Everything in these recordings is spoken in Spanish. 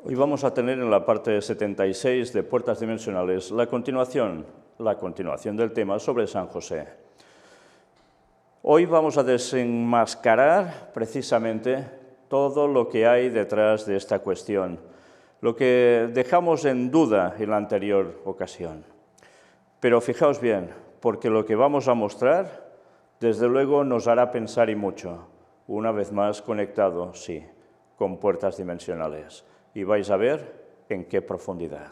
Hoy vamos a tener en la parte 76 de Puertas Dimensionales la continuación del tema sobre San José. Hoy vamos a desenmascarar precisamente todo lo que hay detrás de esta cuestión, lo que dejamos en duda en la anterior ocasión. Pero fijaos bien, porque lo que vamos a mostrar, desde luego, nos hará pensar y mucho, una vez más conectado, sí, con Puertas Dimensionales. Y vais a ver en qué profundidad.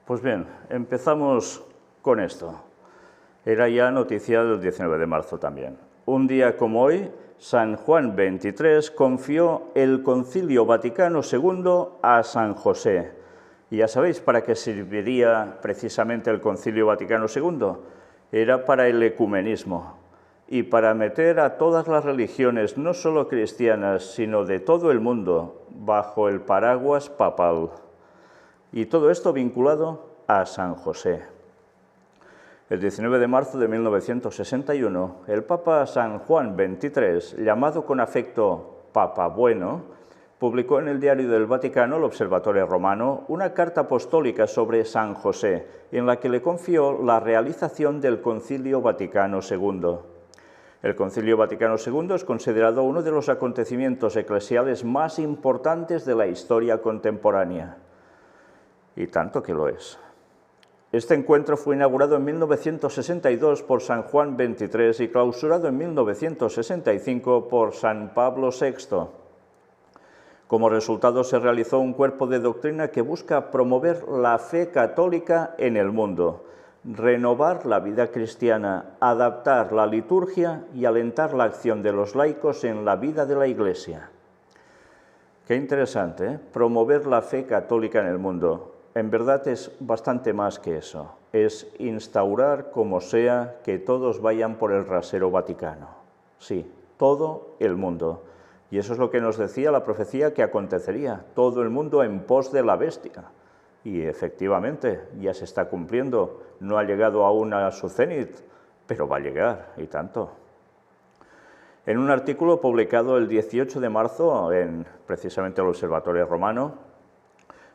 Pues bien, empezamos con esto. Era ya noticia del 19 de marzo también. Un día como hoy, San Juan XXIII confió el Concilio Vaticano II a San José. Y ya sabéis para qué serviría precisamente el Concilio Vaticano II. Era para el ecumenismo y para meter a todas las religiones, no solo cristianas, sino de todo el mundo, bajo el paraguas papal. Y todo esto vinculado a San José. El 19 de marzo de 1961, el Papa San Juan XXIII, llamado con afecto Papa Bueno, publicó en el Diario del Vaticano, el Observatorio Romano, una carta apostólica sobre San José, en la que le confió la realización del Concilio Vaticano II. El Concilio Vaticano II es considerado uno de los acontecimientos eclesiales más importantes de la historia contemporánea. Y tanto que lo es. Este encuentro fue inaugurado en 1962 por San Juan XXIII y clausurado en 1965 por San Pablo VI. Como resultado se realizó un cuerpo de doctrina que busca promover la fe católica en el mundo, renovar la vida cristiana, adaptar la liturgia y alentar la acción de los laicos en la vida de la Iglesia. Qué interesante, ¿eh? Promover la fe católica en el mundo. En verdad es bastante más que eso. Es instaurar, como sea, que todos vayan por el rasero vaticano. Sí, todo el mundo. Y eso es lo que nos decía la profecía que acontecería, todo el mundo en pos de la bestia. Y efectivamente, ya se está cumpliendo, no ha llegado aún a su cenit, pero va a llegar, y tanto. En un artículo publicado el 18 de marzo, en precisamente el Observatorio Romano,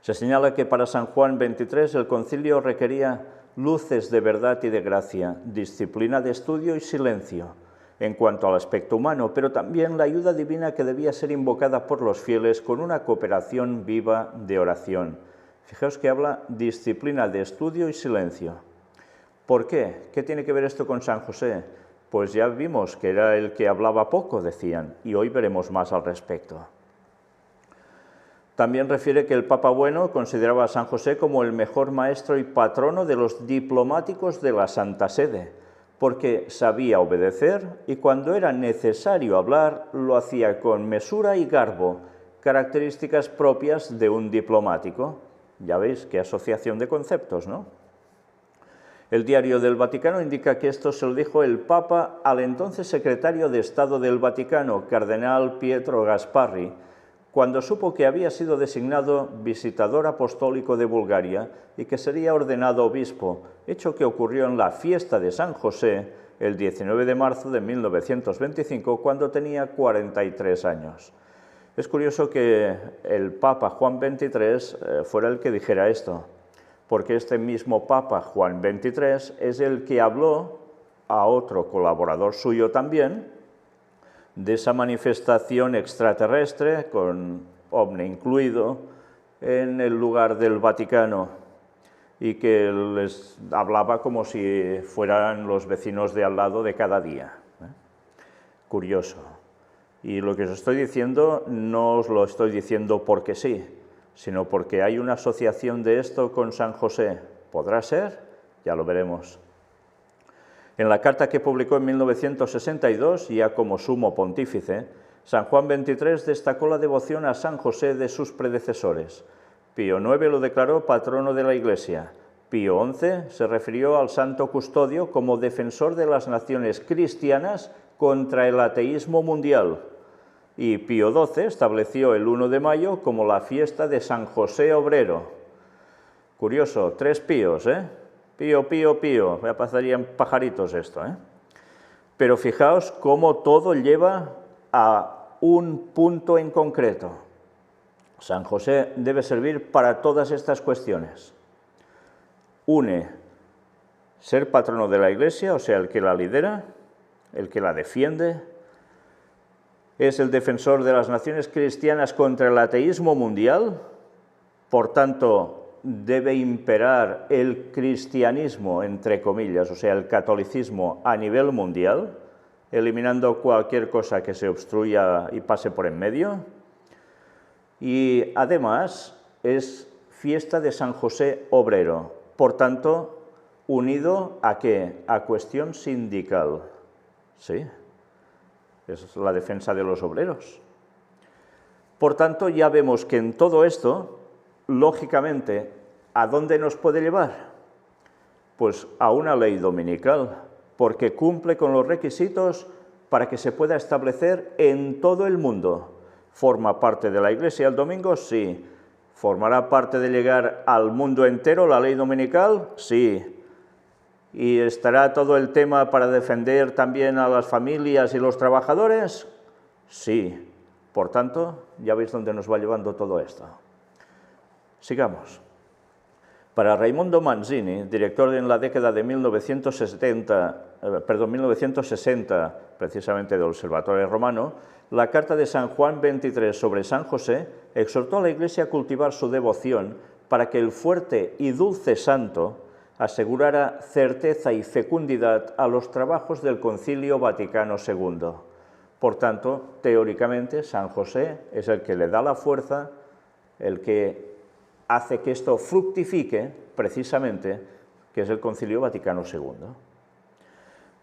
se señala que para San Juan XXIII el concilio requería luces de verdad y de gracia, disciplina de estudio y silencio, en cuanto al aspecto humano, pero también la ayuda divina que debía ser invocada por los fieles con una cooperación viva de oración. Fijaos que habla disciplina de estudio y silencio. ¿Por qué? ¿Qué tiene que ver esto con San José? Pues ya vimos que era el que hablaba poco, decían, y hoy veremos más al respecto. También refiere que el Papa Bueno consideraba a San José como el mejor maestro y patrono de los diplomáticos de la Santa Sede, porque sabía obedecer y cuando era necesario hablar lo hacía con mesura y garbo, características propias de un diplomático. Ya veis qué asociación de conceptos, ¿no? El Diario del Vaticano indica que esto se lo dijo el Papa al entonces secretario de Estado del Vaticano, cardenal Pietro Gasparri, cuando supo que había sido designado visitador apostólico de Bulgaria y que sería ordenado obispo, hecho que ocurrió en la fiesta de San José el 19 de marzo de 1925, cuando tenía 43 años. Es curioso que el Papa Juan XXIII fuera el que dijera esto, porque este mismo Papa Juan XXIII es el que habló a otro colaborador suyo también, de esa manifestación extraterrestre, con ovni incluido, en el lugar del Vaticano, y que les hablaba como si fueran los vecinos de al lado de cada día. Curioso. Y lo que os estoy diciendo no os lo estoy diciendo porque sí, sino porque hay una asociación de esto con San José. ¿Podrá ser? Ya lo veremos. En la carta que publicó en 1962, ya como sumo pontífice, San Juan XXIII destacó la devoción a San José de sus predecesores. Pío IX lo declaró patrono de la Iglesia. Pío XI se refirió al santo custodio como defensor de las naciones cristianas contra el ateísmo mundial. Y Pío XII estableció el 1 de mayo como la fiesta de San José Obrero. Curioso, 3 píos, ¿eh? Pío, pío, pío, me pasarían pajaritos esto, ¿eh? Pero fijaos cómo todo lleva a un punto en concreto. San José debe servir para todas estas cuestiones. Une ser patrono de la Iglesia, o sea, el que la lidera, el que la defiende, es el defensor de las naciones cristianas contra el ateísmo mundial, por tanto, debe imperar el cristianismo, entre comillas, o sea, el catolicismo a nivel mundial, eliminando cualquier cosa que se obstruya y pase por en medio. Y además es fiesta de San José Obrero, por tanto, unido ¿a qué? A cuestión sindical, ¿sí? Es la defensa de los obreros. Por tanto, ya vemos que en todo esto, lógicamente, ¿a dónde nos puede llevar? Pues a una ley dominical, porque cumple con los requisitos para que se pueda establecer en todo el mundo. ¿Forma parte de la Iglesia el domingo? Sí. ¿Formará parte de llegar al mundo entero la ley dominical? Sí. ¿Y estará todo el tema para defender también a las familias y los trabajadores? Sí. Por tanto, ya veis dónde nos va llevando todo esto. Sigamos. Para Raimondo Manzini, director en la década de 1960, precisamente del Observatorio Romano, la carta de San Juan XXIII sobre San José exhortó a la Iglesia a cultivar su devoción para que el fuerte y dulce santo asegurara certeza y fecundidad a los trabajos del Concilio Vaticano II. Por tanto, teóricamente, San José es el que le da la fuerza, el que hace que esto fructifique, precisamente, que es el Concilio Vaticano II.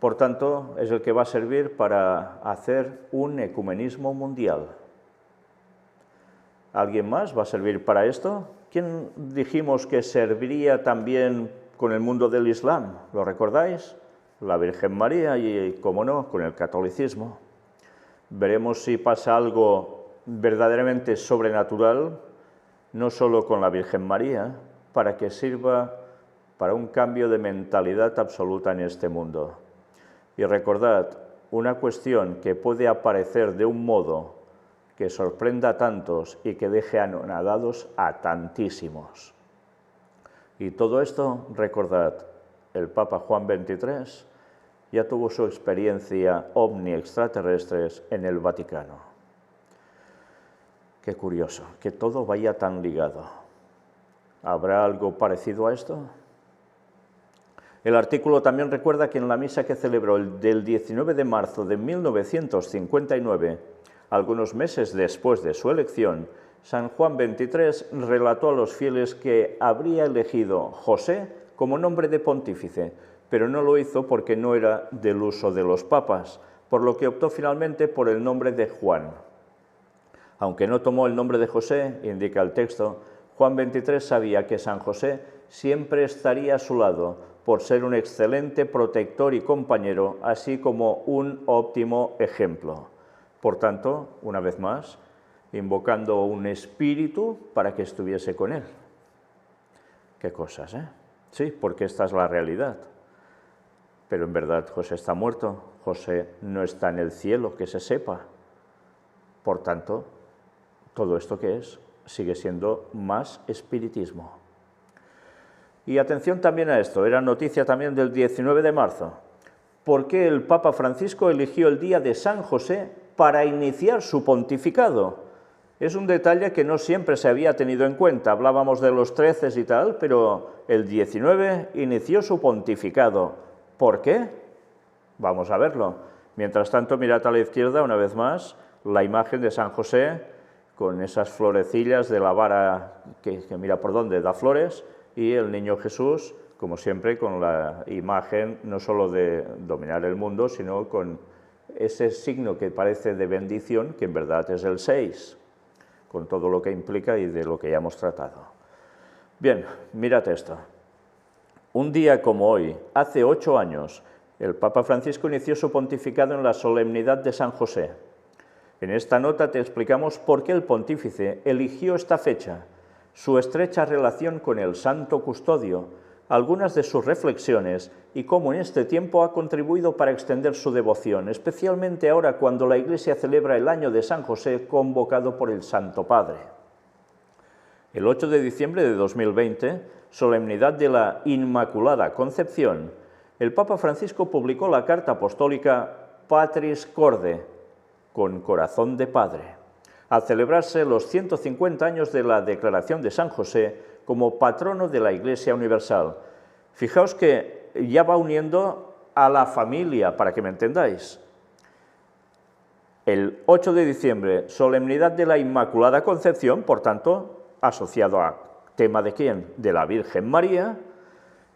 Por tanto, es el que va a servir para hacer un ecumenismo mundial. ¿Alguien más va a servir para esto? ¿Quién dijimos que serviría también con el mundo del Islam? ¿Lo recordáis? La Virgen María y, como no, con el catolicismo. Veremos si pasa algo verdaderamente sobrenatural, no solo con la Virgen María, para que sirva para un cambio de mentalidad absoluta en este mundo. Y recordad, una cuestión que puede aparecer de un modo que sorprenda a tantos y que deje anonadados a tantísimos. Y todo esto, recordad, el Papa Juan XXIII ya tuvo su experiencia ovni extraterrestres en el Vaticano. Qué curioso, que todo vaya tan ligado. ¿Habrá algo parecido a esto? El artículo también recuerda que en la misa que celebró del 19 de marzo de 1959, algunos meses después de su elección, San Juan XXIII relató a los fieles que habría elegido José como nombre de pontífice, pero no lo hizo porque no era del uso de los papas, por lo que optó finalmente por el nombre de Juan. Aunque no tomó el nombre de José, indica el texto, Juan XXIII sabía que San José siempre estaría a su lado, por ser un excelente protector y compañero, así como un óptimo ejemplo. Por tanto, una vez más, invocando un espíritu para que estuviese con él. Qué cosas, ¿eh? Sí, porque esta es la realidad. Pero en verdad José está muerto, José no está en el cielo, que se sepa. Por tanto, todo esto que es sigue siendo más espiritismo. Y atención también a esto, era noticia también del 19 de marzo. ¿Por qué el Papa Francisco eligió el día de San José para iniciar su pontificado? Es un detalle que no siempre se había tenido en cuenta. Hablábamos de los 13 y tal, pero el 19 inició su pontificado. ¿Por qué? Vamos a verlo. Mientras tanto, mirad a la izquierda, una vez más, la imagen de San José con esas florecillas de la vara que mira por dónde da flores, y el niño Jesús, como siempre, con la imagen no solo de dominar el mundo, sino con ese signo que parece de bendición, que en verdad es el 6, con todo lo que implica y de lo que ya hemos tratado. Bien, mirad esto. Un día como hoy, hace 8 años, el Papa Francisco inició su pontificado en la solemnidad de San José. En esta nota te explicamos por qué el pontífice eligió esta fecha. su estrecha relación con el Santo Custodio, algunas de sus reflexiones y cómo en este tiempo ha contribuido para extender su devoción, especialmente ahora cuando la Iglesia celebra el año de San José convocado por el Santo Padre. El 8 de diciembre de 2020, solemnidad de la Inmaculada Concepción, el Papa Francisco publicó la carta apostólica Patris Corde, con corazón de Padre, al celebrarse los 150 años de la declaración de San José como patrono de la Iglesia Universal. Fijaos que ya va uniendo a la familia, para que me entendáis. El 8 de diciembre, solemnidad de la Inmaculada Concepción, por tanto, asociado a tema de quién, de la Virgen María,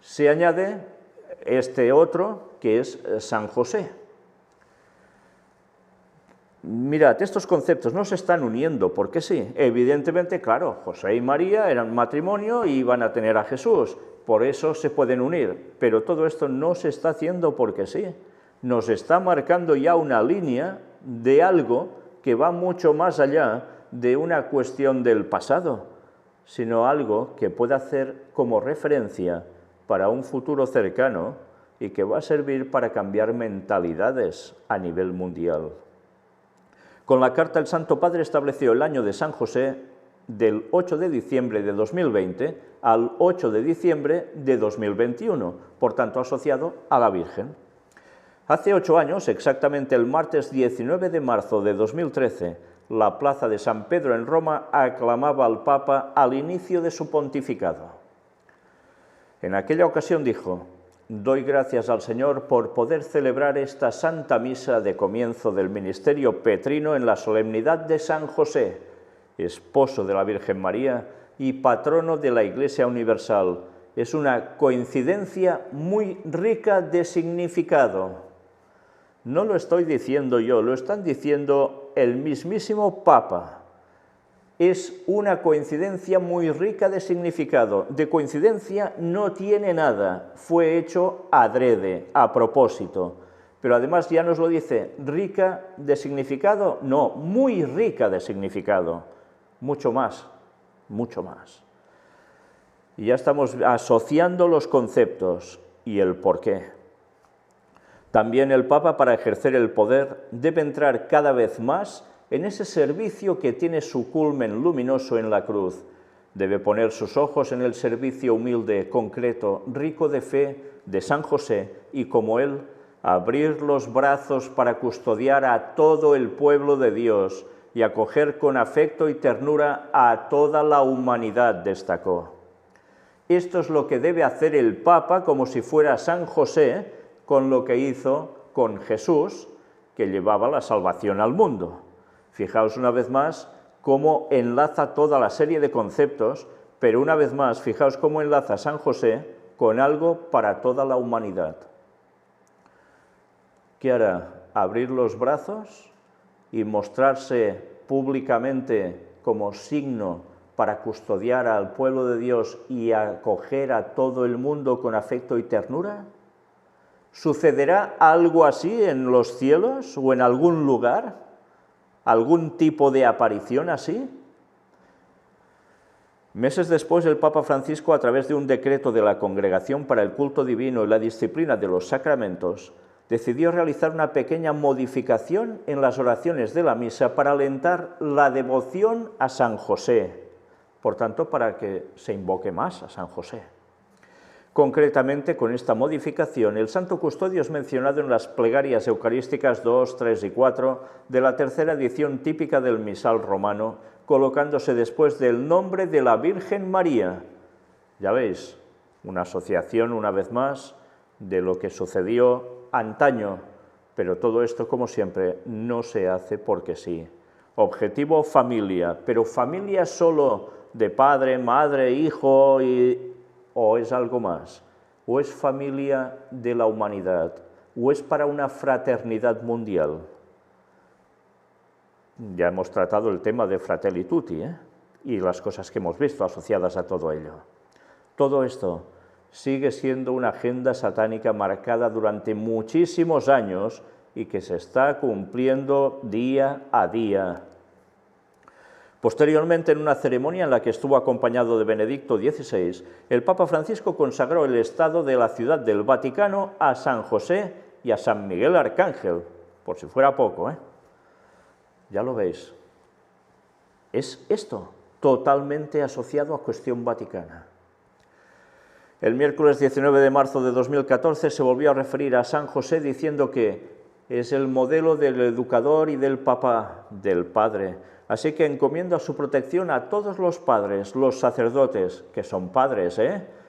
se añade este otro que es San José. Mirad, estos conceptos no se están uniendo, porque sí, evidentemente, claro, José y María eran matrimonio y iban a tener a Jesús, por eso se pueden unir, pero todo esto no se está haciendo porque sí, nos está marcando ya una línea de algo que va mucho más allá de una cuestión del pasado, sino algo que puede hacer como referencia para un futuro cercano y que va a servir para cambiar mentalidades a nivel mundial. Con la carta el Santo Padre estableció el año de San José del 8 de diciembre de 2020 al 8 de diciembre de 2021, por tanto asociado a la Virgen. Hace 8 años, exactamente el martes 19 de marzo de 2013, la plaza de San Pedro en Roma aclamaba al Papa al inicio de su pontificado. En aquella ocasión dijo: «Doy gracias al Señor por poder celebrar esta Santa Misa de comienzo del ministerio petrino en la solemnidad de San José, esposo de la Virgen María y patrono de la Iglesia Universal. Es una coincidencia muy rica de significado». No lo estoy diciendo yo, lo están diciendo el mismísimo Papa. Es una coincidencia muy rica de significado. De coincidencia no tiene nada, fue hecho adrede, a propósito. Pero además ya nos lo dice, rica de significado, no, muy rica de significado. Mucho más, mucho más. Y ya estamos asociando los conceptos y el porqué. También el Papa, para ejercer el poder, debe entrar cada vez más en ese servicio que tiene su culmen luminoso en la cruz. Debe poner sus ojos en el servicio humilde, concreto, rico de fe de San José y, como él, abrir los brazos para custodiar a todo el pueblo de Dios y acoger con afecto y ternura a toda la humanidad, destacó. Esto es lo que debe hacer el Papa, como si fuera San José, con lo que hizo con Jesús, que llevaba la salvación al mundo. Fijaos una vez más cómo enlaza toda la serie de conceptos, pero una vez más, fijaos cómo enlaza San José con algo para toda la humanidad. ¿Qué hará? ¿Abrir los brazos y mostrarse públicamente como signo para custodiar al pueblo de Dios y acoger a todo el mundo con afecto y ternura? ¿Sucederá algo así en los cielos o en algún lugar? ¿Algún tipo de aparición así? Meses después, el Papa Francisco, a través de un decreto de la Congregación para el Culto Divino y la Disciplina de los Sacramentos, decidió realizar una pequeña modificación en las oraciones de la misa para alentar la devoción a San José, por tanto, para que se invoque más a San José. Concretamente, con esta modificación, el Santo Custodio es mencionado en las plegarias eucarísticas 2, 3 y 4 de la tercera edición típica del misal romano, colocándose después del nombre de la Virgen María. Ya veis, una asociación, una vez más, de lo que sucedió antaño, pero todo esto, como siempre, no se hace porque sí. Objetivo, familia, pero familia solo de padre, madre, hijo ¿o es algo más? ¿O es familia de la humanidad? ¿O es para una fraternidad mundial? Ya hemos tratado el tema de Fratelli Tutti, y las cosas que hemos visto asociadas a todo ello. Todo esto sigue siendo una agenda satánica marcada durante muchísimos años y que se está cumpliendo día a día. Posteriormente, en una ceremonia en la que estuvo acompañado de Benedicto XVI, el Papa Francisco consagró el estado de la Ciudad del Vaticano a San José y a San Miguel Arcángel, por si fuera poco, ¿eh? Ya lo veis. Es esto, totalmente asociado a cuestión vaticana. El miércoles 19 de marzo de 2014 se volvió a referir a San José diciendo que es el modelo del educador y del papá, del padre. Así que encomiendo a su protección a todos los padres, los sacerdotes, que son padres,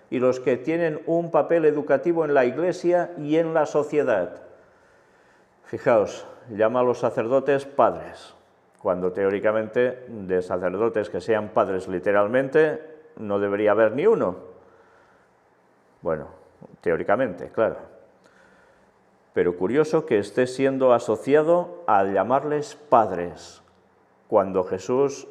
y los que tienen un papel educativo en la Iglesia y en la sociedad. Fijaos, llama a los sacerdotes padres, cuando teóricamente de sacerdotes que sean padres literalmente no debería haber ni uno. Bueno, teóricamente, claro. Pero curioso que esté siendo asociado a llamarles padres, cuando Jesús,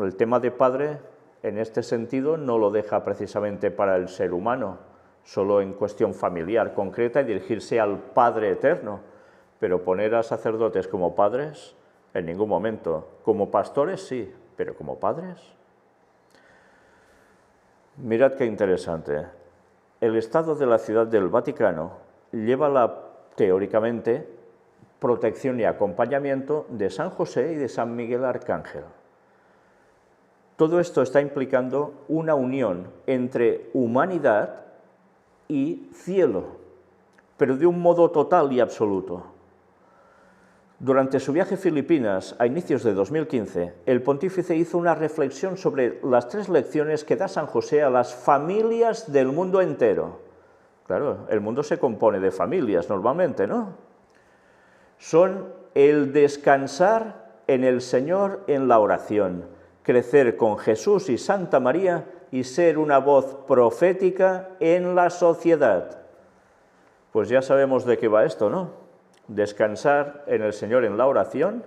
el tema de padre, en este sentido, no lo deja precisamente para el ser humano, solo en cuestión familiar concreta y dirigirse al Padre eterno, pero poner a sacerdotes como padres, en ningún momento. Como pastores, sí, pero como padres. Mirad qué interesante. El Estado de la Ciudad del Vaticano lleva teóricamente, protección y acompañamiento de San José y de San Miguel Arcángel. Todo esto está implicando una unión entre humanidad y cielo, pero de un modo total y absoluto. Durante su viaje a Filipinas, a inicios de 2015, el pontífice hizo una reflexión sobre las 3 lecciones que da San José a las familias del mundo entero. Claro, el mundo se compone de familias normalmente, ¿no? Son el descansar en el Señor en la oración, crecer con Jesús y Santa María y ser una voz profética en la sociedad. Pues ya sabemos de qué va esto, ¿no? Descansar en el Señor en la oración,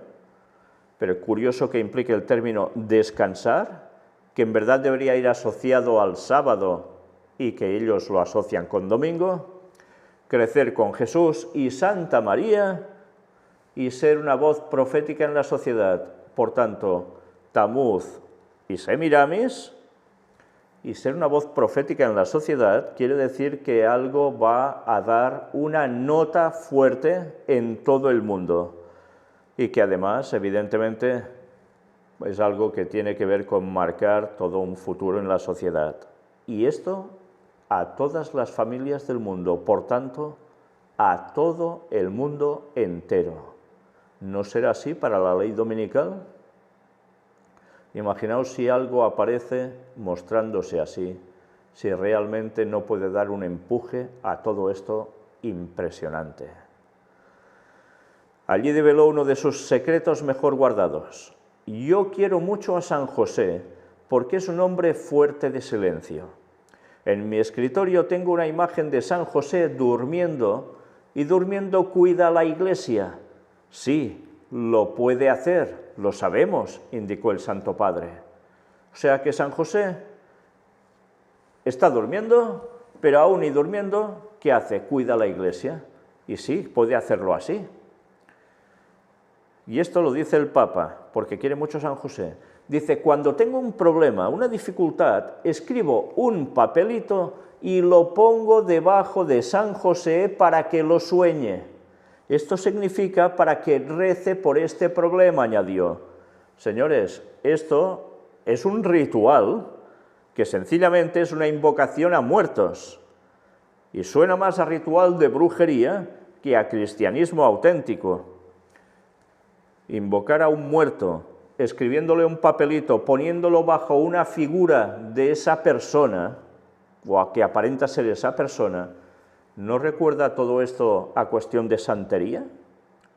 pero curioso que implique el término descansar, que en verdad debería ir asociado al sábado y que ellos lo asocian con domingo, crecer con Jesús y Santa María y ser una voz profética en la sociedad. Por tanto, Tamuz y Semiramis, y ser una voz profética en la sociedad quiere decir que algo va a dar una nota fuerte en todo el mundo y que además, evidentemente, es algo que tiene que ver con marcar todo un futuro en la sociedad. Y esto a todas las familias del mundo, por tanto, a todo el mundo entero. ¿No será así para la ley dominical? Imaginaos si algo aparece mostrándose así, si realmente no puede dar un empuje a todo esto impresionante. Allí develó uno de sus secretos mejor guardados. Yo quiero mucho a San José porque es un hombre fuerte de silencio. En mi escritorio tengo una imagen de San José durmiendo y durmiendo cuida a la Iglesia. Sí, lo puede hacer, lo sabemos, indicó el Santo Padre. O sea que San José está durmiendo, pero aún y durmiendo, ¿qué hace? Cuida a la Iglesia. Y sí, puede hacerlo así. Y esto lo dice el Papa, porque quiere mucho a San José. Dice, cuando tengo un problema, una dificultad, escribo un papelito y lo pongo debajo de San José para que lo sueñe. Esto significa para que rece por este problema, añadió. Señores, esto es un ritual que sencillamente es una invocación a muertos y suena más a ritual de brujería que a cristianismo auténtico. Invocar a un muerto, escribiéndole un papelito, poniéndolo bajo una figura de esa persona, o a que aparenta ser esa persona, ¿no recuerda todo esto a cuestión de santería?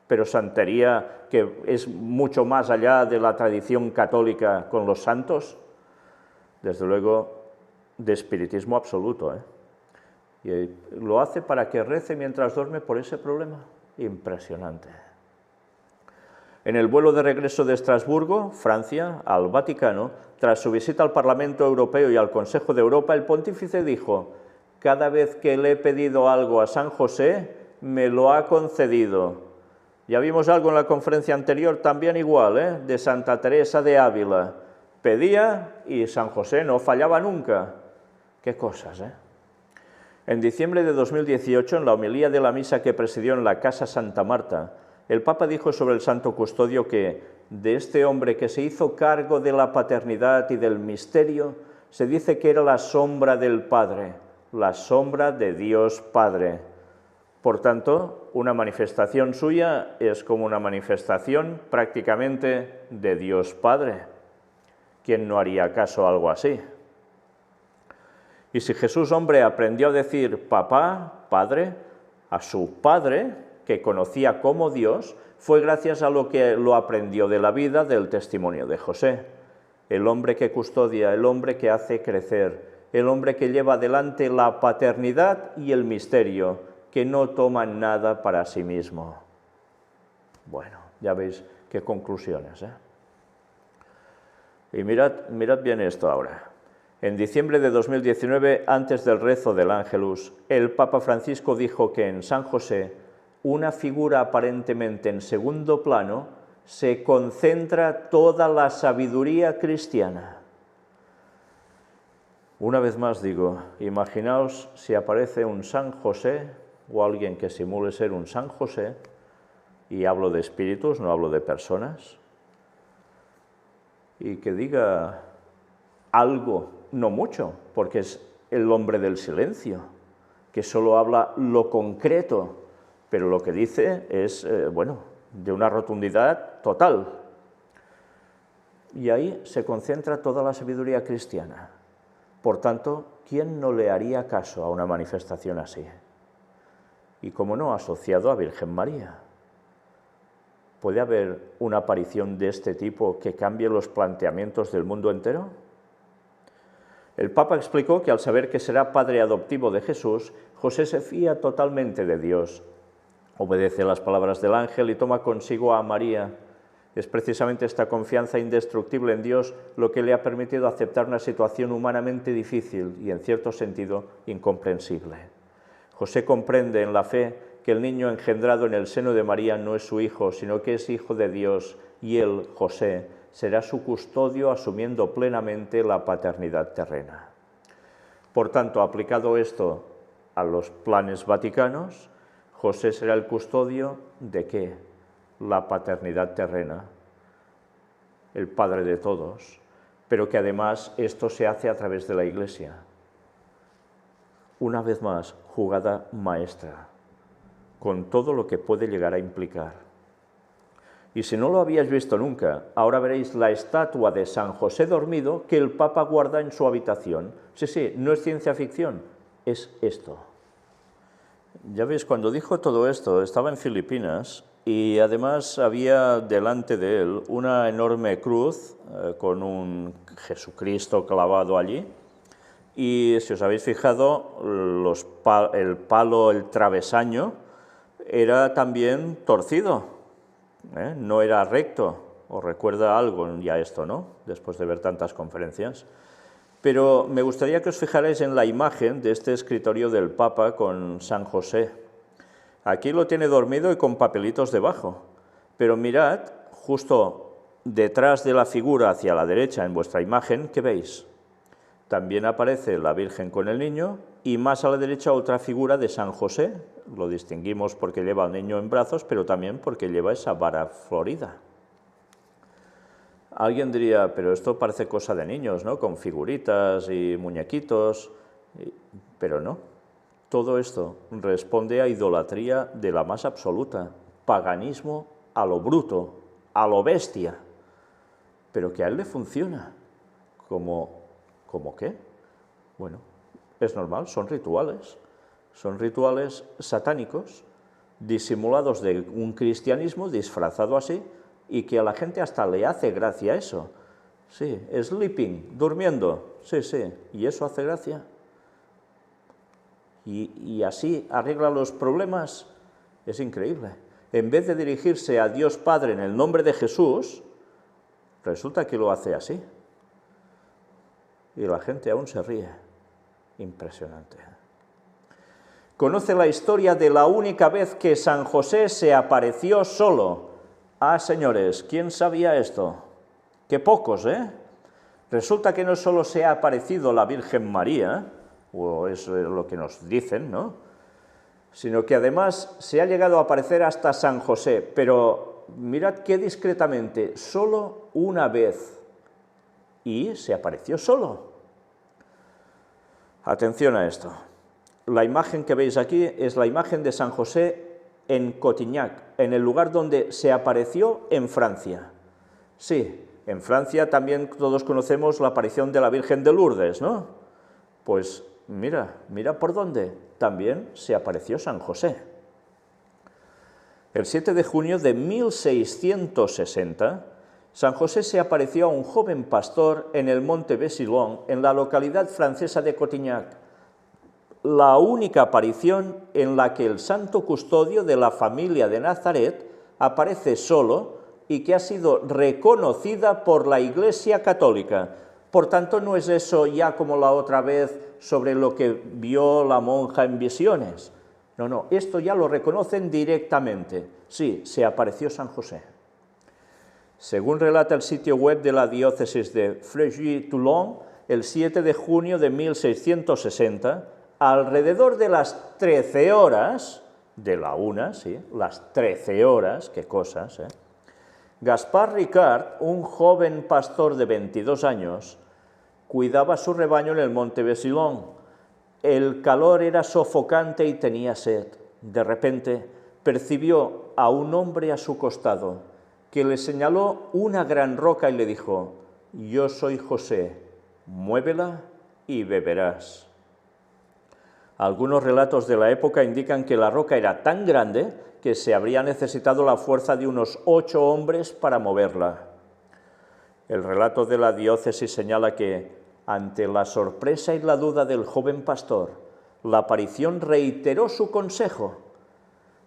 Pero santería que es mucho más allá de la tradición católica con los santos, desde luego de espiritismo absoluto, Y lo hace para que rece mientras duerme por ese problema. Impresionante. En el vuelo de regreso de Estrasburgo, Francia, al Vaticano, tras su visita al Parlamento Europeo y al Consejo de Europa, el pontífice dijo: cada vez que le he pedido algo a San José, me lo ha concedido. Ya vimos algo en la conferencia anterior, también igual, de Santa Teresa de Ávila. Pedía y San José no fallaba nunca. Qué cosas, ¿eh? En diciembre de 2018, en la homilía de la misa que presidió en la Casa Santa Marta, el Papa dijo sobre el Santo Custodio que de este hombre que se hizo cargo de la paternidad y del misterio, se dice que era la sombra del Padre, la sombra de Dios Padre. Por tanto, una manifestación suya es como una manifestación prácticamente de Dios Padre. ¿Quién no haría caso a algo así? Y si Jesús, hombre, aprendió a decir papá, padre, a su padre, que conocía como Dios, fue gracias a lo que lo aprendió de la vida, del testimonio de José. El hombre que custodia, el hombre que hace crecer, el hombre que lleva adelante la paternidad y el misterio, que no toma nada para sí mismo. Bueno, ya veis qué conclusiones, ¿eh? Y mirad bien esto ahora. En diciembre de 2019, antes del rezo del Ángelus, el Papa Francisco dijo que en San José, una figura aparentemente en segundo plano, se concentra toda la sabiduría cristiana. Una vez más digo, imaginaos si aparece un San José o alguien que simule ser un San José, y hablo de espíritus, no hablo de personas, y que diga algo, no mucho, porque es el hombre del silencio, que solo habla lo concreto, pero lo que dice es, de una rotundidad total. Y ahí se concentra toda la sabiduría cristiana. Por tanto, ¿quién no le haría caso a una manifestación así? Y como no, asociado a Virgen María. ¿Puede haber una aparición de este tipo que cambie los planteamientos del mundo entero? El Papa explicó que al saber que será padre adoptivo de Jesús, José se fía totalmente de Dios, obedece las palabras del ángel y toma consigo a María. Es precisamente esta confianza indestructible en Dios lo que le ha permitido aceptar una situación humanamente difícil y, en cierto sentido, incomprensible. José comprende en la fe que el niño engendrado en el seno de María no es su hijo, sino que es hijo de Dios, y él, José, será su custodio asumiendo plenamente la paternidad terrena. Por tanto, aplicado esto a los planes vaticanos, José será el custodio ¿de qué? La paternidad terrena, el padre de todos, pero que además esto se hace a través de la Iglesia. Una vez más, jugada maestra, con todo lo que puede llegar a implicar. Y si no lo habíais visto nunca, ahora veréis la estatua de San José dormido que el Papa guarda en su habitación. Sí, no es ciencia ficción, es esto. Ya veis, cuando dijo todo esto, estaba en Filipinas y además había delante de él una enorme cruz con un Jesucristo clavado allí. Y si os habéis fijado, el palo, el travesaño, era también torcido, no era recto. Os recuerda algo ya esto, ¿no? Después de ver tantas conferencias. Pero me gustaría que os fijarais en la imagen de este escritorio del Papa con San José. Aquí lo tiene dormido y con papelitos debajo. Pero mirad, justo detrás de la figura hacia la derecha en vuestra imagen, ¿qué veis? También aparece la Virgen con el niño y más a la derecha otra figura de San José. Lo distinguimos porque lleva al niño en brazos, pero también porque lleva esa vara florida. Alguien diría, pero esto parece cosa de niños, ¿no? Con figuritas y muñequitos, pero no. Todo esto responde a idolatría de la más absoluta, paganismo a lo bruto, a lo bestia, pero que a él le funciona. ¿Cómo qué? Bueno, es normal, son rituales satánicos, disimulados de un cristianismo disfrazado así, y que a la gente hasta le hace gracia eso. Sí, sleeping, durmiendo, sí, y eso hace gracia. Y así arregla los problemas, es increíble. En vez de dirigirse a Dios Padre en el nombre de Jesús, resulta que lo hace así. Y la gente aún se ríe. Impresionante. conoce la historia de la única vez que San José se apareció solo. Ah, señores, ¿quién sabía esto? Qué pocos, ¿eh? Resulta que no solo se ha aparecido la Virgen María, o eso es lo que nos dicen, ¿no?, sino que además se ha llegado a aparecer hasta San José, pero mirad qué discretamente, solo una vez, y se apareció solo. Atención a esto. La imagen que veis aquí es la imagen de San José en Cotignac, en el lugar donde se apareció en Francia. Sí, en Francia también todos conocemos la aparición de la Virgen de Lourdes, ¿no? Pues mira por dónde también se apareció San José. El 7 de junio de 1660, San José se apareció a un joven pastor en el monte Besillon, en la localidad francesa de Cotignac, la única aparición en la que el santo custodio de la familia de Nazaret aparece solo y que ha sido reconocida por la Iglesia Católica. Por tanto, no es eso ya como la otra vez sobre lo que vio la monja en visiones. No, esto ya lo reconocen directamente. Sí, se apareció San José. Según relata el sitio web de la diócesis de Fréjus-Toulon, el 7 de junio de 1660, alrededor de las 13 horas, de la una, sí, las 13 horas, qué cosas, Gaspard Ricard, un joven pastor de 22 años, cuidaba su rebaño en el monte Besillon. El calor era sofocante y tenía sed. De repente percibió a un hombre a su costado, que le señaló una gran roca y le dijo: «Yo soy José, muévela y beberás». Algunos relatos de la época indican que la roca era tan grande que se habría necesitado la fuerza de unos 8 hombres para moverla. El relato de la diócesis señala que, ante la sorpresa y la duda del joven pastor, la aparición reiteró su consejo.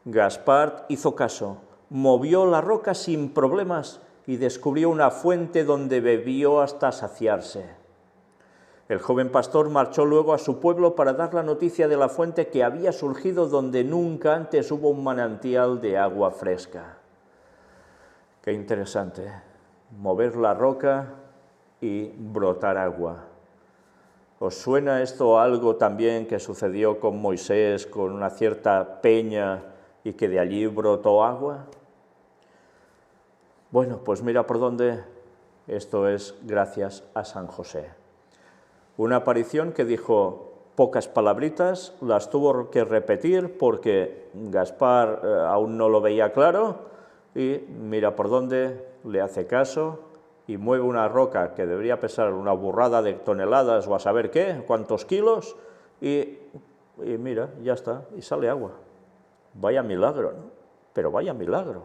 Gaspard hizo caso, movió la roca sin problemas y descubrió una fuente donde bebió hasta saciarse. El joven pastor marchó luego a su pueblo para dar la noticia de la fuente que había surgido donde nunca antes hubo un manantial de agua fresca. Qué interesante, ¿eh? Mover la roca y brotar agua. ¿Os suena esto a algo también que sucedió con Moisés, con una cierta peña y que de allí brotó agua? Bueno, pues mira por dónde. Esto es gracias a San José. Una aparición que dijo pocas palabritas, las tuvo que repetir porque Gaspar aún no lo veía claro y mira por dónde, le hace caso y mueve una roca que debería pesar una burrada de toneladas o a saber qué, cuántos kilos, y mira, ya está, y sale agua. Vaya milagro, ¿no? Pero vaya milagro.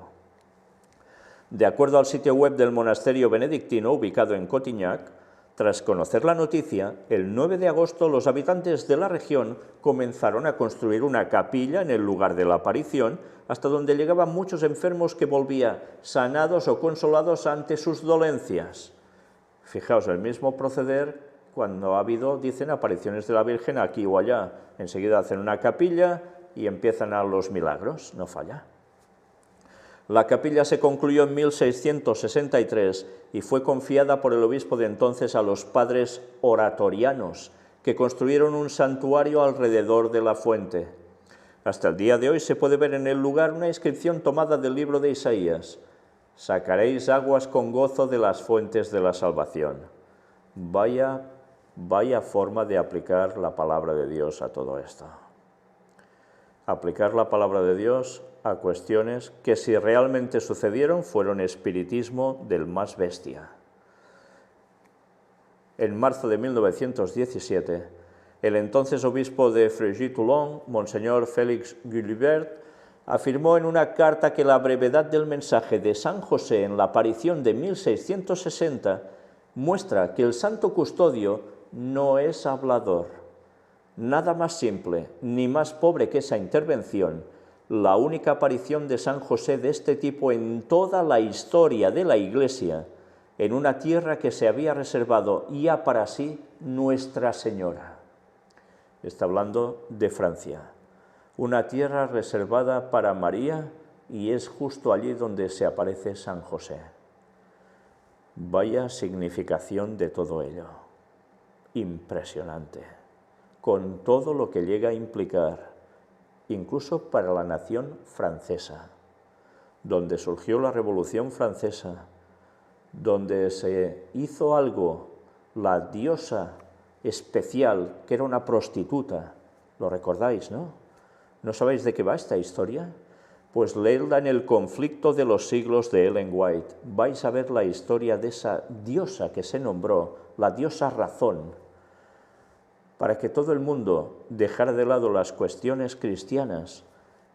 De acuerdo al sitio web del monasterio benedictino ubicado en Cotignac, tras conocer la noticia, el 9 de agosto los habitantes de la región comenzaron a construir una capilla en el lugar de la aparición, hasta donde llegaban muchos enfermos que volvían sanados o consolados ante sus dolencias. Fijaos, el mismo proceder cuando ha habido, dicen, apariciones de la Virgen aquí o allá. Enseguida hacen una capilla y empiezan a los milagros, no falla. La capilla se concluyó en 1663 y fue confiada por el obispo de entonces a los padres oratorianos, que construyeron un santuario alrededor de la fuente. Hasta el día de hoy se puede ver en el lugar una inscripción tomada del libro de Isaías: «Sacaréis aguas con gozo de las fuentes de la salvación». Vaya forma de aplicar la palabra de Dios a todo esto. Aplicar la palabra de Dios a cuestiones que, si realmente sucedieron, fueron espiritismo del más bestia. En marzo de 1917, el entonces obispo de Fréjus-Toulon, Monseñor Félix Guilibert, afirmó en una carta que la brevedad del mensaje de San José en la aparición de 1660 muestra que el santo custodio no es hablador. Nada más simple ni más pobre que esa intervención, la única aparición de San José de este tipo en toda la historia de la Iglesia, en una tierra que se había reservado ya para sí Nuestra Señora. Está hablando de Francia. una tierra reservada para María, y es justo allí donde se aparece San José. Vaya significación de todo ello. Impresionante. Con todo lo que llega a implicar, incluso para la nación francesa, donde surgió la Revolución Francesa, donde se hizo algo, la diosa especial, que era una prostituta, lo recordáis, ¿no? ¿No sabéis de qué va esta historia? Pues leedla en El conflicto de los siglos de Ellen White. Vais a ver la historia de esa diosa que se nombró, la diosa razón, para que todo el mundo dejara de lado las cuestiones cristianas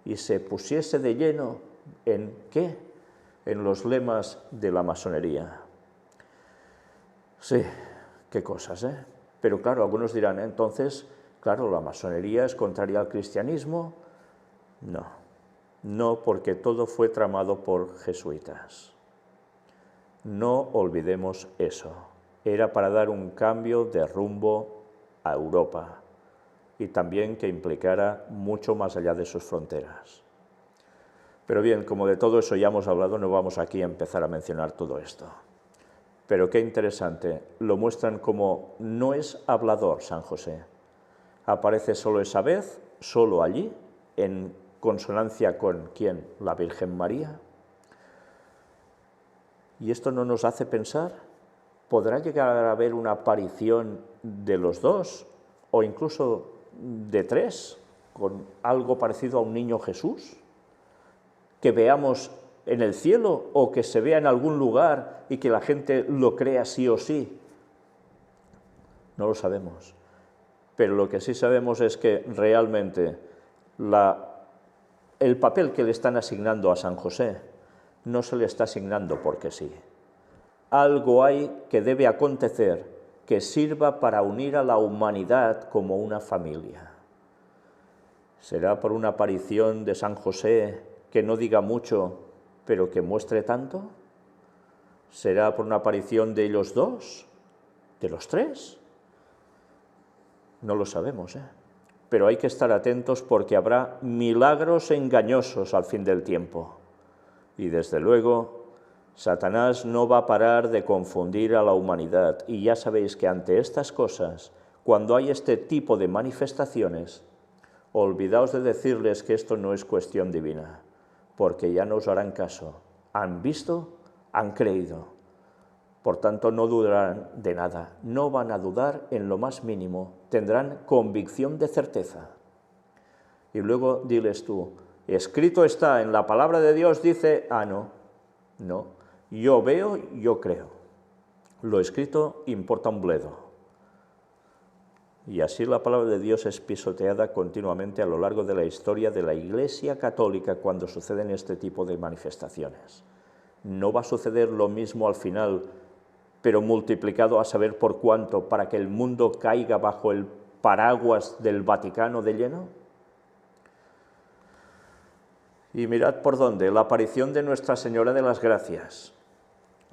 y se pusiese de lleno en ¿qué? En los lemas de la masonería. Sí, qué cosas, ¿eh? Pero claro, algunos dirán, entonces, claro, la masonería es contraria al cristianismo. No, porque todo fue tramado por jesuitas. No olvidemos eso. Era para dar un cambio de rumbo a Europa y también que implicara mucho más allá de sus fronteras. Pero bien, como de todo eso ya hemos hablado, no vamos aquí a empezar a mencionar todo esto. Pero qué interesante, lo muestran como no es hablador San José. Aparece solo esa vez, solo allí, en consonancia con ¿quién? La Virgen María. Y esto no nos hace pensar, ¿podrá llegar a haber una aparición de los dos o incluso de tres, con algo parecido a un niño Jesús? Que veamos en el cielo o que se vea en algún lugar y que la gente lo crea sí o sí. No lo sabemos. Pero lo que sí sabemos es que realmente el papel que le están asignando a San José no se le está asignando porque sí. Algo hay que debe acontecer que sirva para unir a la humanidad como una familia. ¿Será por una aparición de San José que no diga mucho, pero que muestre tanto? ¿Será por una aparición de ellos dos? ¿De los tres? No lo sabemos, ¿eh? Pero hay que estar atentos porque habrá milagros engañosos al fin del tiempo. Y desde luego, Satanás no va a parar de confundir a la humanidad. Y ya sabéis que ante estas cosas, cuando hay este tipo de manifestaciones, olvidaos de decirles que esto no es cuestión divina, porque ya no os harán caso. Han visto, han creído. Por tanto, no dudarán de nada, no van a dudar en lo más mínimo, tendrán convicción de certeza. Y luego diles tú, escrito está en la palabra de Dios, dice, no, yo veo, yo creo. Lo escrito importa un bledo. Y así la palabra de Dios es pisoteada continuamente a lo largo de la historia de la Iglesia Católica cuando suceden este tipo de manifestaciones. No va a suceder lo mismo al final, pero multiplicado a saber por cuánto, para que el mundo caiga bajo el paraguas del Vaticano de lleno. Y mirad por dónde, la aparición de Nuestra Señora de las Gracias.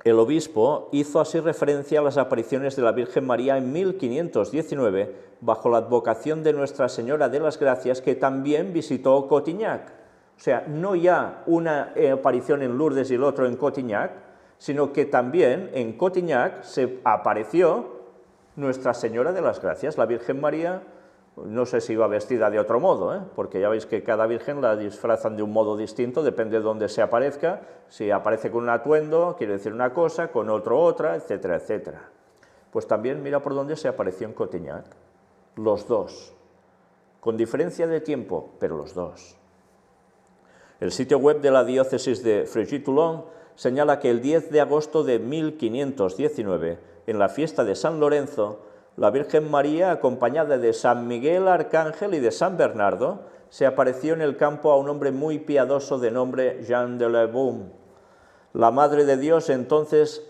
El obispo hizo así referencia a las apariciones de la Virgen María en 1519, bajo la advocación de Nuestra Señora de las Gracias, que también visitó Cotignac. O sea, no ya una aparición en Lourdes y el otro en Cotignac, sino que también en Cotignac se apareció Nuestra Señora de las Gracias. La Virgen María, no sé si iba vestida de otro modo, porque ya veis que cada virgen la disfrazan de un modo distinto, depende de dónde se aparezca. Si aparece con un atuendo, quiere decir una cosa, con otro otra, etcétera, etcétera. Pues también mira por dónde se apareció en Cotignac, los dos, con diferencia de tiempo, pero los dos. El sitio web de la diócesis de Fréjus-Toulon señala que el 10 de agosto de 1519, en la fiesta de San Lorenzo, la Virgen María, acompañada de San Miguel Arcángel y de San Bernardo, se apareció en el campo a un hombre muy piadoso de nombre Jean de la Beaume. La Madre de Dios entonces,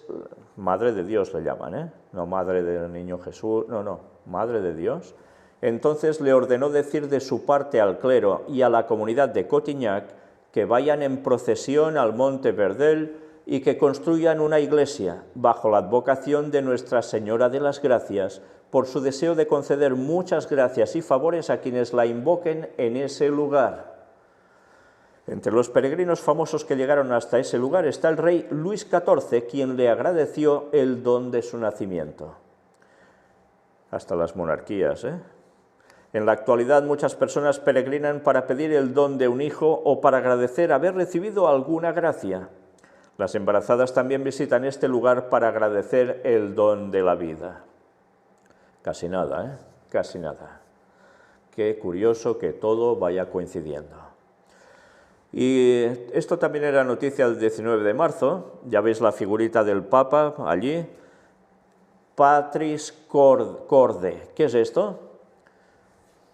Madre de Dios le llaman, no Madre del Niño Jesús, no, Madre de Dios, entonces le ordenó decir de su parte al clero y a la comunidad de Cotignac que vayan en procesión al Monte Verdel y que construyan una iglesia bajo la advocación de Nuestra Señora de las Gracias, por su deseo de conceder muchas gracias y favores a quienes la invoquen en ese lugar. Entre los peregrinos famosos que llegaron hasta ese lugar está el rey Luis XIV, quien le agradeció el don de su nacimiento. Hasta las monarquías, ¿eh? En la actualidad muchas personas peregrinan para pedir el don de un hijo o para agradecer haber recibido alguna gracia. Las embarazadas también visitan este lugar para agradecer el don de la vida. Casi nada, ¿eh? Casi nada. Qué curioso que todo vaya coincidiendo. Y esto también era noticia del 19 de marzo, ya veis la figurita del Papa allí. Patris Corde, ¿qué es esto?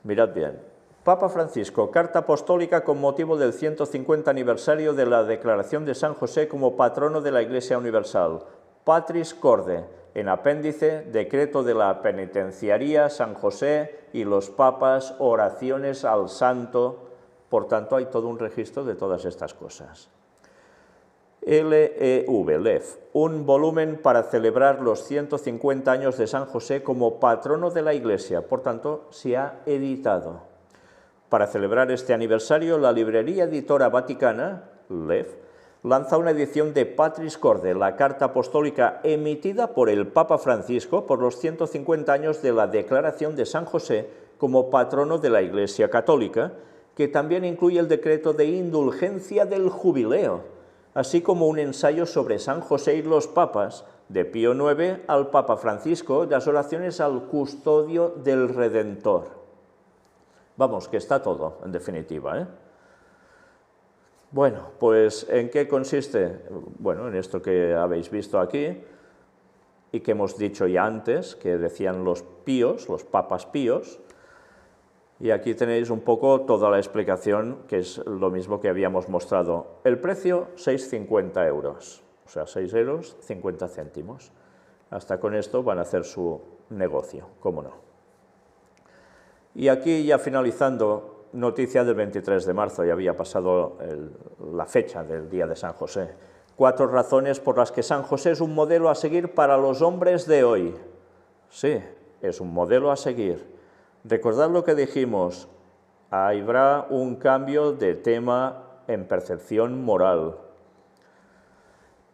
Mirad bien. Papa Francisco, carta apostólica con motivo del 150 aniversario de la declaración de San José como patrono de la Iglesia Universal. Patris Corde, en apéndice, decreto de la penitenciaría, San José y los papas, oraciones al santo. Por tanto, hay todo un registro de todas estas cosas. LEV, un volumen para celebrar los 150 años de San José como patrono de la Iglesia. Por tanto, se ha editado. Para celebrar este aniversario, la librería editora vaticana, LEV, lanza una edición de Patris Corde, la carta apostólica emitida por el Papa Francisco por los 150 años de la declaración de San José como patrono de la Iglesia Católica, que también incluye el decreto de indulgencia del jubileo, así como un ensayo sobre San José y los papas, de Pío IX al Papa Francisco, las oraciones al custodio del Redentor. Vamos, que está todo, en definitiva, ¿eh? Bueno, pues ¿en qué consiste? Bueno, en esto que habéis visto aquí y que hemos dicho ya antes, que decían los píos, los papas píos. Y aquí tenéis un poco toda la explicación, que es lo mismo que habíamos mostrado. El precio, 6,50 euros, o sea, 6 euros, 50 céntimos. Hasta con esto van a hacer su negocio, cómo no. Y aquí ya finalizando, noticia del 23 de marzo, ya había pasado la fecha del día de San José. 4 razones por las que San José es un modelo a seguir para los hombres de hoy. Sí, es un modelo a seguir. Recordad lo que dijimos, habrá un cambio de tema en percepción moral.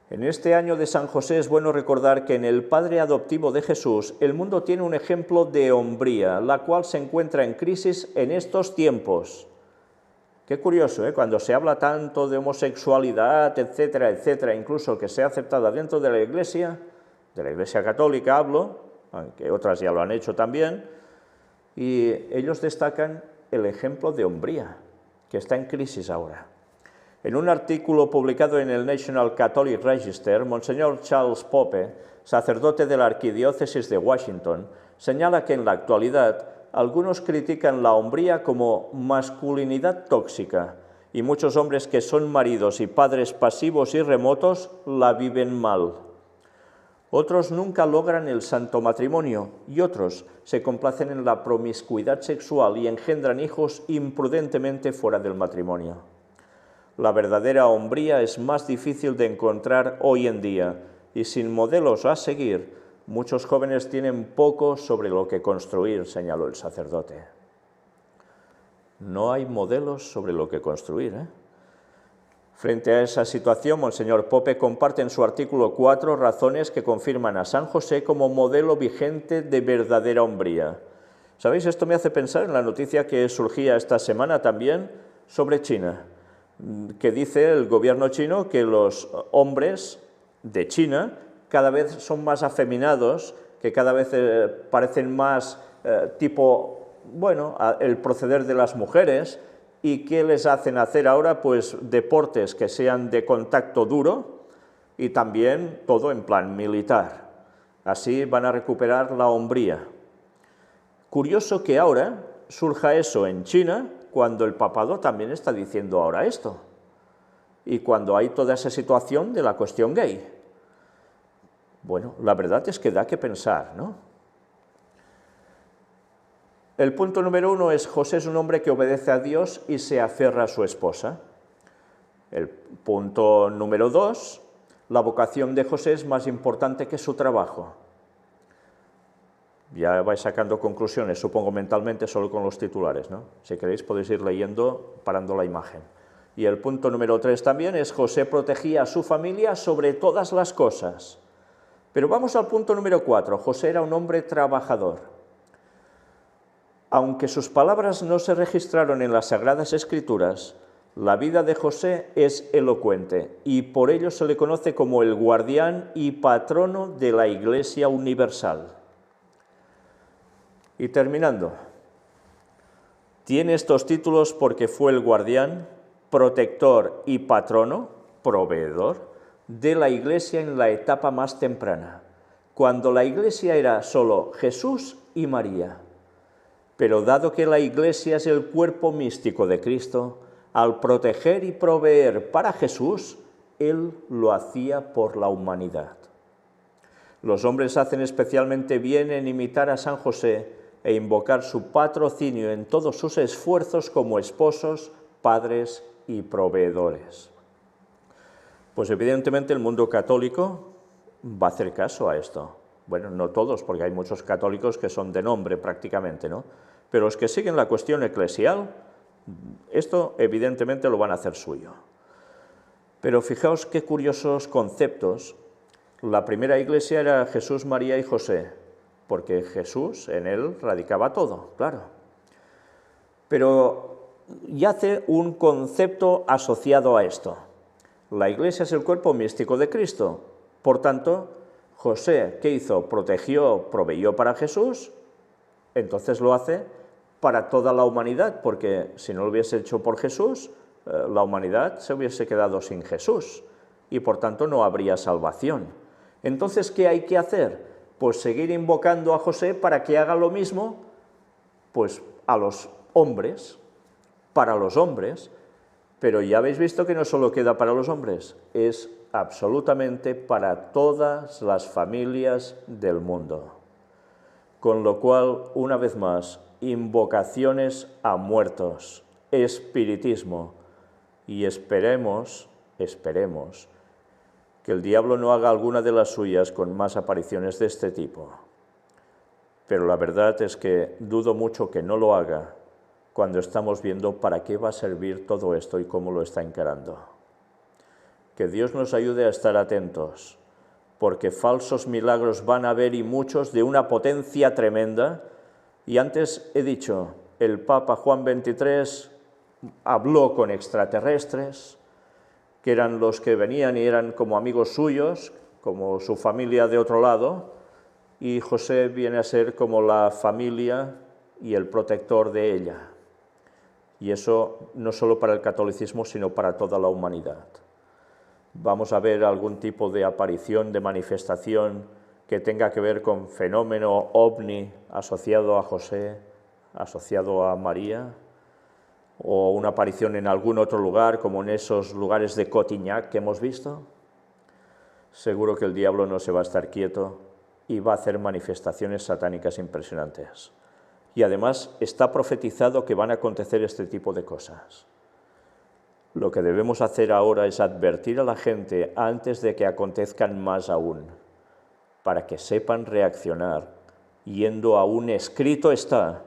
En este año de San José es bueno recordar que en el Padre adoptivo de Jesús el mundo tiene un ejemplo de hombría, la cual se encuentra en crisis en estos tiempos. Qué curioso, ¿eh? Cuando se habla tanto de homosexualidad, etcétera, etcétera, incluso que sea aceptada dentro de la Iglesia Católica hablo, aunque otras ya lo han hecho también, y ellos destacan el ejemplo de hombría, que está en crisis ahora. En un artículo publicado en el National Catholic Register, Monseñor Charles Pope, sacerdote de la Arquidiócesis de Washington, señala que en la actualidad algunos critican la hombría como masculinidad tóxica y muchos hombres que son maridos y padres pasivos y remotos la viven mal. Otros nunca logran el santo matrimonio y otros se complacen en la promiscuidad sexual y engendran hijos imprudentemente fuera del matrimonio. La verdadera hombría es más difícil de encontrar hoy en día y sin modelos a seguir, muchos jóvenes tienen poco sobre lo que construir, señaló el sacerdote. No hay modelos sobre lo que construir, ¿eh? Frente a esa situación, Monseñor Pope comparte en su artículo 4 razones que confirman a San José como modelo vigente de verdadera hombría. ¿Sabéis? Esto me hace pensar en la noticia que surgía esta semana también sobre China, que dice el gobierno chino que los hombres de China cada vez son más afeminados, que cada vez parecen más el proceder de las mujeres. ¿Y qué les hacen hacer ahora? Pues deportes que sean de contacto duro y también todo en plan militar. Así van a recuperar la hombría. Curioso que ahora surja eso en China, cuando el papado también está diciendo ahora esto, y cuando hay toda esa situación de la cuestión gay. Bueno, la verdad es que da que pensar, ¿no? El punto número 1 es: José es un hombre que obedece a Dios y se aferra a su esposa. El punto número 2, la vocación de José es más importante que su trabajo. Ya vais sacando conclusiones, supongo mentalmente, solo con los titulares, ¿no? Si queréis podéis ir leyendo, parando la imagen. Y el punto número 3 también es: José protegía a su familia sobre todas las cosas. Pero vamos al punto número 4. José era un hombre trabajador. Aunque sus palabras no se registraron en las Sagradas Escrituras, la vida de José es elocuente y por ello se le conoce como el guardián y patrono de la Iglesia Universal. Y terminando, tiene estos títulos porque fue el guardián, protector y patrono, proveedor, de la Iglesia en la etapa más temprana, cuando la Iglesia era solo Jesús y María. Pero dado que la Iglesia es el cuerpo místico de Cristo, al proteger y proveer para Jesús, Él lo hacía por la humanidad. Los hombres hacen especialmente bien en imitar a San José e invocar su patrocinio en todos sus esfuerzos como esposos, padres y proveedores. Pues evidentemente el mundo católico va a hacer caso a esto. Bueno, no todos, porque hay muchos católicos que son de nombre prácticamente, ¿no? Pero los que siguen la cuestión eclesial, esto evidentemente lo van a hacer suyo. Pero fijaos qué curiosos conceptos. La primera iglesia era Jesús, María y José, porque Jesús, en él radicaba todo, claro. Pero yace un concepto asociado a esto. La Iglesia es el cuerpo místico de Cristo. Por tanto, José, ¿qué hizo? Protegió, proveyó para Jesús, entonces lo hace para toda la humanidad, porque si no lo hubiese hecho por Jesús, la humanidad se hubiese quedado sin Jesús y por tanto no habría salvación. Entonces, ¿qué hay que hacer? Pues seguir invocando a José para que haga lo mismo, pues a los hombres, para los hombres, pero ya habéis visto que no solo queda para los hombres, es absolutamente para todas las familias del mundo. Con lo cual, una vez más, invocaciones a muertos, espiritismo, y esperemos que el diablo no haga alguna de las suyas con más apariciones de este tipo. Pero la verdad es que dudo mucho que no lo haga cuando estamos viendo para qué va a servir todo esto y cómo lo está encarando. Que Dios nos ayude a estar atentos, porque falsos milagros van a haber y muchos de una potencia tremenda. Y antes he dicho, el Papa Juan XXIII habló con extraterrestres, que eran los que venían y eran como amigos suyos, como su familia de otro lado, y José viene a ser como la familia y el protector de ella. Y eso no solo para el catolicismo, sino para toda la humanidad. Vamos a ver algún tipo de aparición, de manifestación que tenga que ver con fenómeno ovni asociado a José, asociado a María, o una aparición en algún otro lugar, como en esos lugares de Cotignac que hemos visto. Seguro que el diablo no se va a estar quieto y va a hacer manifestaciones satánicas impresionantes. Y además está profetizado que van a acontecer este tipo de cosas. Lo que debemos hacer ahora es advertir a la gente antes de que acontezcan más aún, para que sepan reaccionar, yendo a un escrito está,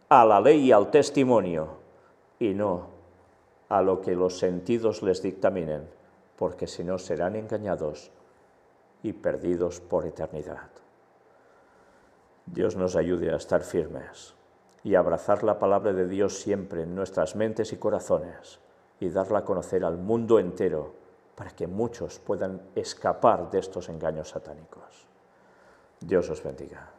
a la ley y al testimonio, y no a lo que los sentidos les dictaminen, porque si no serán engañados y perdidos por eternidad. Dios nos ayude a estar firmes y a abrazar la palabra de Dios siempre en nuestras mentes y corazones y darla a conocer al mundo entero para que muchos puedan escapar de estos engaños satánicos. Dios os bendiga.